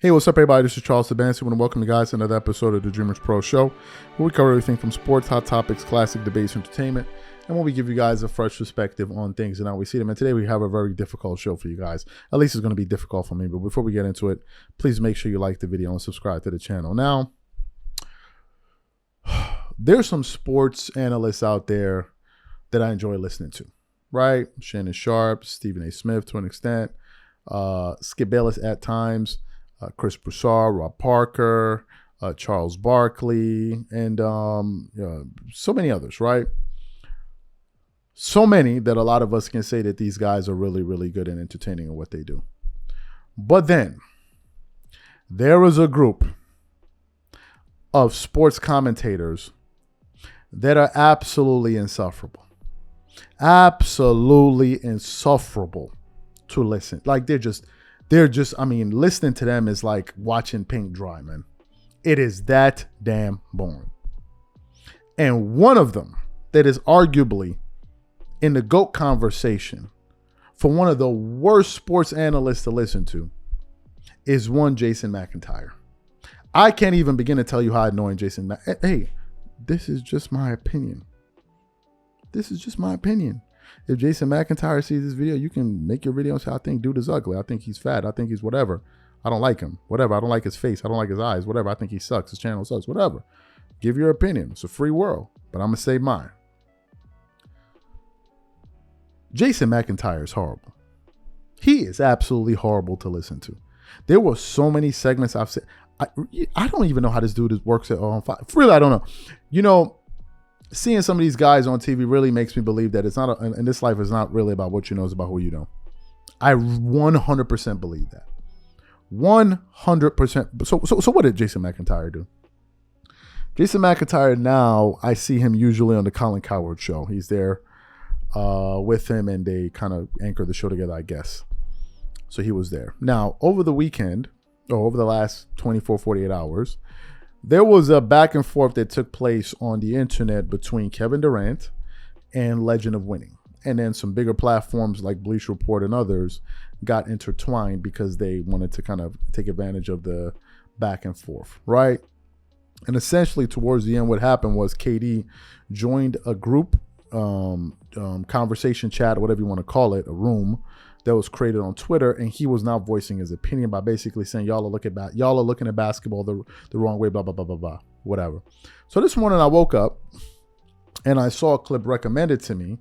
Hey, what's up, everybody? This is Charles Sabansi. I want to welcome you guys to another episode of the Dreamerspro Show, where we cover everything from sports, hot topics, classic debates, entertainment, and where we give you guys a fresh perspective on things and how we see them. And today we have a very difficult show for you guys. At least it's going to be difficult for me. But before we get into it, please make sure you like the video and subscribe to the channel. Now, there's some sports analysts out there that I enjoy listening to, right? Shannon Sharp, Stephen A. Smith to an extent, Skip Bayless at times, Chris Broussard, Rob Parker, Charles Barkley, and so many others, right? So many that a lot of us can say that these guys are really, really good and entertaining in what they do. But then there is a group of sports commentators that are absolutely insufferable. Absolutely insufferable to listen. Like they're just, I mean, listening to them is like watching paint dry, man. It is that damn boring. And one of them that is arguably in the GOAT conversation for one of the worst sports analysts to listen to is one Jason McIntyre. I can't even begin to tell you how annoying Jason. Hey, this is just my opinion. This is just my opinion. If Jason McIntyre sees this video, you can make your video and say, I think dude is ugly. I think he's fat. I think he's whatever. I don't like him. Whatever. I don't like his face. I don't like his eyes. Whatever. I think he sucks. His channel sucks. Whatever. Give your opinion. It's a free world. But I'm going to say mine. Jason McIntyre is horrible. He is absolutely horrible to listen to. There were so many segments I've said. I don't even know how this dude works at on five. Really, I don't know. You know, seeing some of these guys on TV really makes me believe that it's not, in this life, it's not really about what you know, it's about who you know. I 100% believe that. 100%. So what did Jason McIntyre do? Jason McIntyre now, I see him usually on the Colin Cowherd show. He's there with him and they kind of anchor the show together, I guess. So he was there. Now, over the weekend, or over the last 24, 48 hours, there was a back and forth that took place on the internet between Kevin Durant and Legend of Winning. And then some bigger platforms like Bleacher Report and others got intertwined because they wanted to kind of take advantage of the back and forth, right? And essentially towards the end, what happened was KD joined a group, conversation chat, or whatever you want to call it, a room that was created on Twitter, and he was now voicing his opinion by basically saying y'all are looking at basketball the wrong way, blah blah blah blah blah, whatever. So this morning I woke up and I saw a clip recommended to me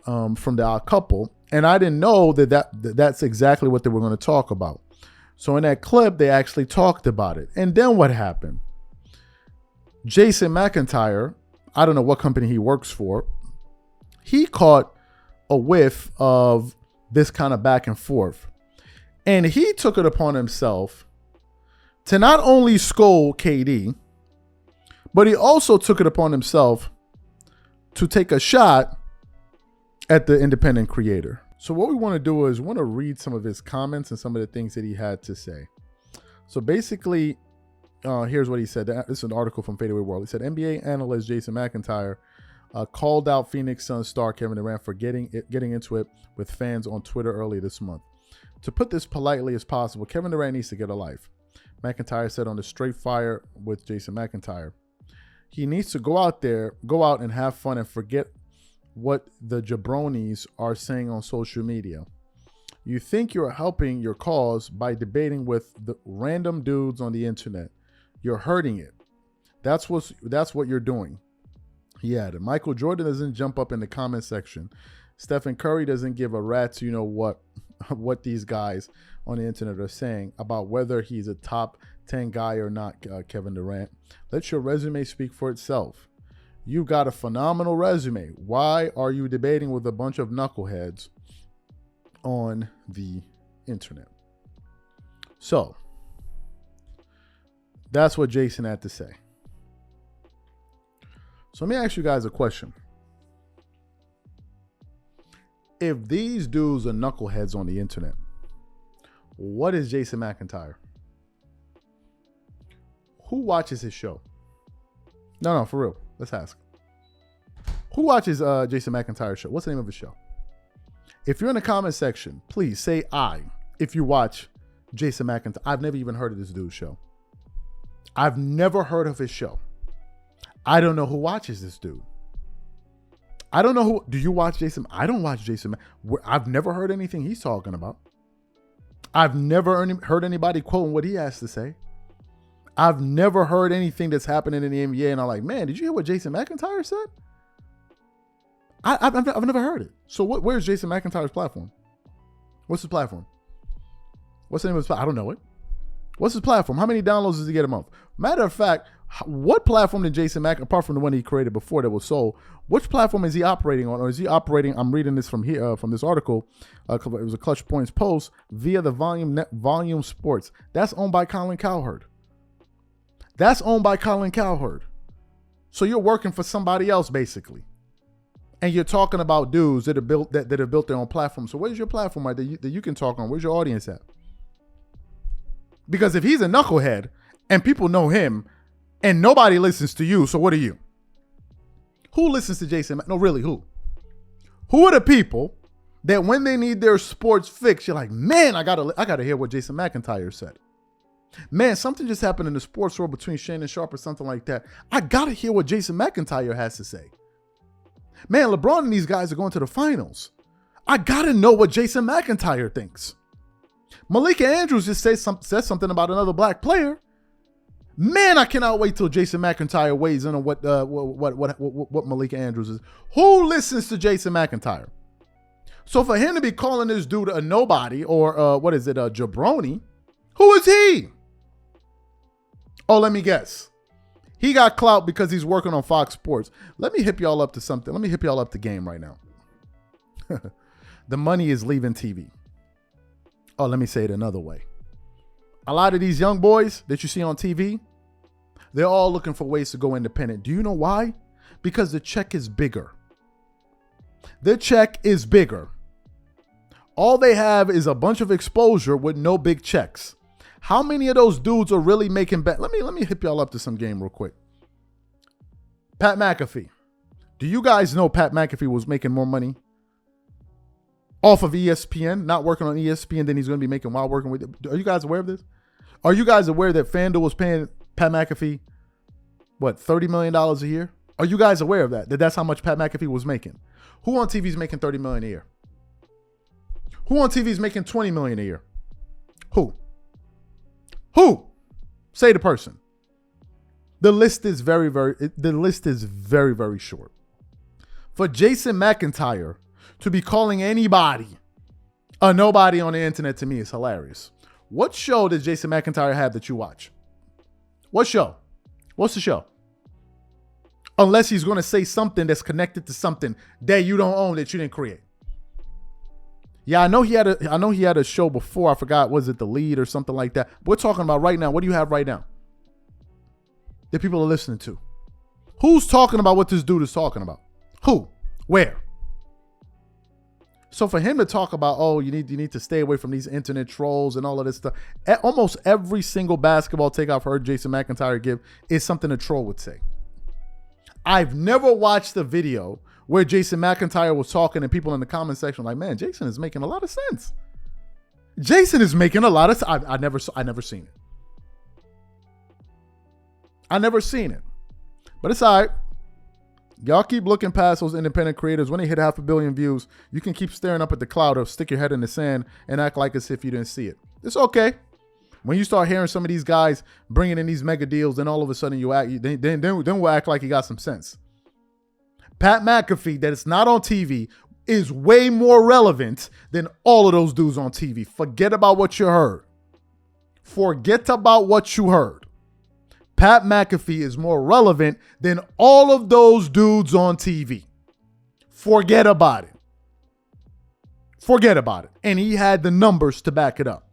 from the Odd Couple, and I didn't know that's exactly what they were going to talk about. So in that clip they actually talked about it, and then what happened? Jason McIntyre, I don't know what company he works for, he caught a whiff of this kind of back and forth. And he took it upon himself to not only scold KD, but he also took it upon himself to take a shot at the independent creator. So what we want to do is we want to read some of his comments and some of the things that he had to say. So basically, here's what he said. This is an article from Fadeaway World. He said, NBA analyst Jason McIntyre called out Phoenix Suns star Kevin Durant for getting into it with fans on Twitter early this month. To put this politely as possible, Kevin Durant needs to get a life, McIntyre said on the Straight Fire with Jason McIntyre. He needs to go out and have fun and forget what the jabronis are saying on social media. You think you're helping your cause by debating with the random dudes on the internet. You're hurting it. That's what you're doing. He added, Michael Jordan doesn't jump up in the comment section. Stephen Curry doesn't give a rat's what these guys on the internet are saying about whether he's a top 10 guy or not, Kevin Durant. Let your resume speak for itself. You've got a phenomenal resume. Why are you debating with a bunch of knuckleheads on the internet? So, that's what Jason had to say. So let me ask you guys a question. If these dudes are knuckleheads on the internet, what is Jason McIntyre? Who watches his show? No, for real. Let's ask. Who watches Jason McIntyre's show? What's the name of his show? If you're in the comment section, please say I if you watch Jason McIntyre. I've never even heard of this dude's show. I've never heard of his show. I don't know who watches this dude. I don't know who. Do you watch Jason? I don't watch Jason. I've never heard anything he's talking about. I've never heard anybody quoting what he has to say. I've never heard anything that's happening in the NBA, and I'm like, man, did you hear what Jason McIntyre said? I've never heard it. So where's Jason McIntyre's platform? What's his platform? What's the name of his platform? I don't know it. What's his platform? How many downloads does he get a month? Matter of fact, what platform did Jason Mac, apart from the one he created before that was sold, which platform is he operating on? Or is he operating, I'm reading this from here, from this article, it was a Clutch Points post, via the Volume Sports. That's owned by Colin Cowherd. That's owned by Colin Cowherd. So you're working for somebody else, basically. And you're talking about dudes that have built that have built their own platform. So where's your platform right, that you can talk on? Where's your audience at? Because if he's a knucklehead and people know him and nobody listens to you, so what are you? Who listens to Jason? No, really, who? Who are the people that when they need their sports fix, you're like, man, I gotta hear what Jason McIntyre said. Man, something just happened in the sports world between Shannon Sharp or something like that. I gotta hear what Jason McIntyre has to say. Man, LeBron and these guys are going to the finals. I gotta know what Jason McIntyre thinks. Malika Andrews just says something about another black player. Man, I cannot wait till Jason McIntyre weighs in on what Malika Andrews is. Who listens to Jason McIntyre? So for him to be calling this dude a nobody or jabroni, who is he? Oh, let me guess. He got clout because he's working on Fox Sports. Let me hip y'all up to something. Let me hip y'all up the game right now. The money is leaving TV. Oh, let me say it another way. A lot of these young boys that you see on TV, they're all looking for ways to go independent. Do you know why? Because the check is bigger. The check is bigger. All they have is a bunch of exposure with no big checks. How many of those dudes are really making bet? Let me hip y'all up to some game real quick. Pat McAfee. Do you guys know Pat McAfee was making more money off of ESPN, not working on ESPN, than he's going to be making while working with it? Are you guys aware of this? Are you guys aware that FanDuel was paying Pat McAfee, what, $30 million a year? Are you guys aware of that? That's how much Pat McAfee was making? Who on TV is making $30 million a year? Who on TV is making $20 million a year? Who? Say the person. The list is very, very short. For Jason McIntyre to be calling anybody a nobody on the internet, to me, is hilarious. What show does Jason McIntyre have that you watch? What show? What's the show? Unless he's going to say something that's connected to something that you don't own, that you didn't create. Yeah, I know he had a show before. I forgot, was it The Lead or something like that? We're talking about right now. What do you have right now that people are listening to? Who's talking about what this dude is talking about? Who? Where? So for him to talk about, oh, you need to stay away from these internet trolls and all of this stuff. Almost every single basketball take I've heard Jason McIntyre give is something a troll would say. I've never watched a video where Jason McIntyre was talking and people in the comment section were like, man, Jason is making a lot of sense. Jason is making a lot of sense. I never seen it. I never seen it. But it's all right. Y'all keep looking past those independent creators. When they hit 500 million views, you can keep staring up at the cloud or stick your head in the sand and act like as if you didn't see it. It's okay. When you start hearing some of these guys bringing in these mega deals, then all of a sudden then we'll act like you got some sense. Pat McAfee, that is not on TV, is way more relevant than all of those dudes on TV. Forget about what you heard. Forget about what you heard. Pat McAfee is more relevant than all of those dudes on TV. Forget about it. Forget about it. And he had the numbers to back it up.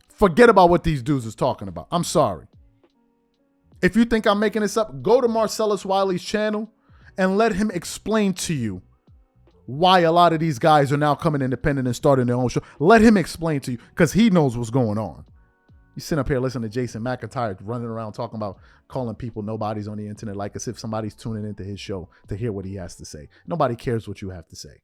Forget about what these dudes is talking about. I'm sorry. If you think I'm making this up, go to Marcellus Wiley's channel and let him explain to you why a lot of these guys are now coming independent and starting their own show. Let him explain to you, because he knows what's going on. You sit up here listening to Jason McIntyre running around talking about calling people nobodies on the internet like as if somebody's tuning into his show to hear what he has to say. Nobody cares what you have to say.